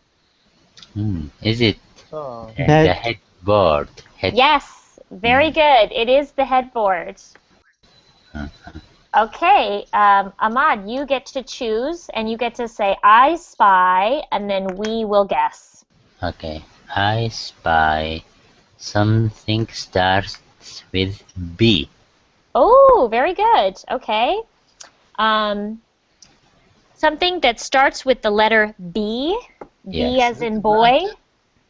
Speaker 6: Is it
Speaker 8: Oh.
Speaker 6: the headboard?
Speaker 1: Yes, very good. It is the headboard. Okay, Ahmad, you get to choose, and you get to say, I spy, and then we will guess.
Speaker 6: Okay. I spy something starts with B.
Speaker 1: Oh, very good. Okay. Something that starts with the letter B. B
Speaker 6: Yes.
Speaker 1: as in boy.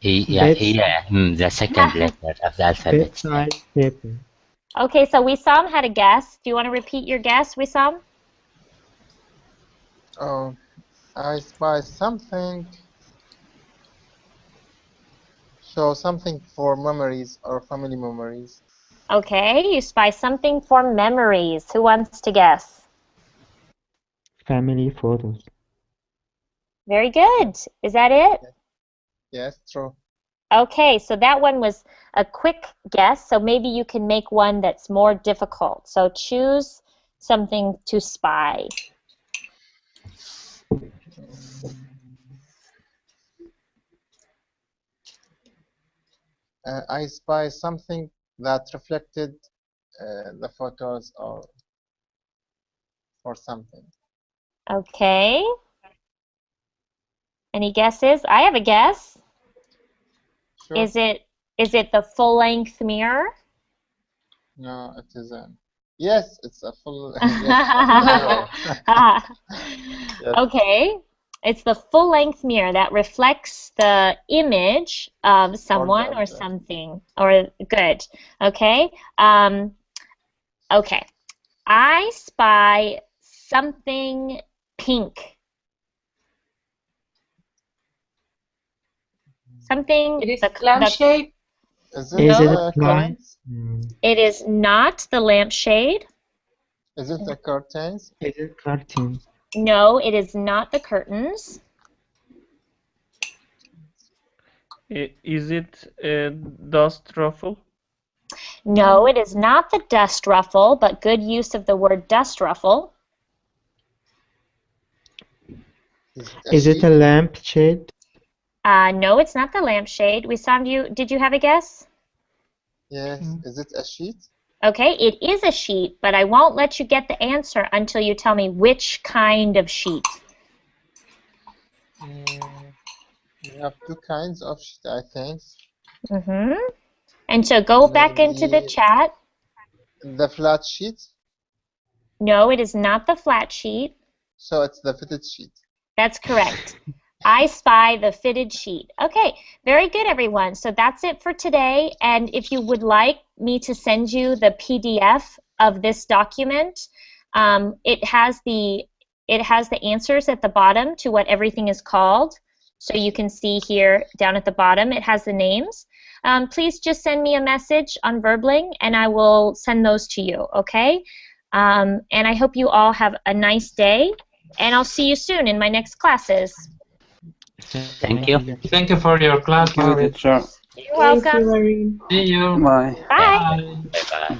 Speaker 6: The second letter of the alphabet.
Speaker 7: Bedside table.
Speaker 1: Okay, so Wissam had a guess. Do you want to repeat your guess, Wissam?
Speaker 8: Oh, I spy something. So something for memories or family memories.
Speaker 1: Okay, you spy something for memories. Who wants to guess?
Speaker 7: Family photos.
Speaker 1: Very good. Is that it?
Speaker 8: Yes, true.
Speaker 1: Okay, so that one was a quick guess, so maybe you can make one that's more difficult. So choose something to spy.
Speaker 8: I spy something that reflected the photos or something.
Speaker 1: Okay. Any guesses? I have a guess.
Speaker 8: Sure.
Speaker 1: Is it the full-length mirror?
Speaker 8: No, it isn't. Yes, it's a full. Yes, yes.
Speaker 1: Okay. It's the full-length mirror that reflects the image of someone or something. Or good. Okay. Okay. I spy something pink. Something.
Speaker 10: It is lampshade.
Speaker 8: Is
Speaker 7: Is
Speaker 8: it
Speaker 7: it
Speaker 8: a
Speaker 7: a plant?
Speaker 8: curtains?
Speaker 1: It is not the lampshade.
Speaker 8: Is it the curtains?
Speaker 7: Is it curtain?
Speaker 1: No, it is not the curtains.
Speaker 4: Is it a dust ruffle?
Speaker 1: No, it is not the dust ruffle, but good use of the word dust ruffle.
Speaker 7: Is it a lampshade?
Speaker 1: No, it's not the lampshade. Did you have a guess?
Speaker 8: Yes. Is it a sheet?
Speaker 1: Okay, it is a sheet, but I won't let you get the answer until you tell me which kind of sheet.
Speaker 8: We have two kinds of sheet, I think.
Speaker 1: And so go back into the chat.
Speaker 8: The flat sheet?
Speaker 1: No, it is not the flat sheet.
Speaker 8: So it's the fitted sheet.
Speaker 1: That's correct. I spy the fitted sheet. Okay, very good, everyone. So that's it for today. And if you would like me to send you the PDF of this document, it has the answers at the bottom to what everything is called. So you can see here down at the bottom, it has the names. Please just send me a message on Verbling, and I will send those to you, okay? And I hope you all have a nice day, and I'll see you soon in my next classes.
Speaker 6: Thank you.
Speaker 9: Thank you for your class, Maureen.
Speaker 1: You're welcome.
Speaker 10: Thank you, Maureen.
Speaker 9: See you.
Speaker 2: Bye.
Speaker 1: Bye.
Speaker 6: Bye-bye.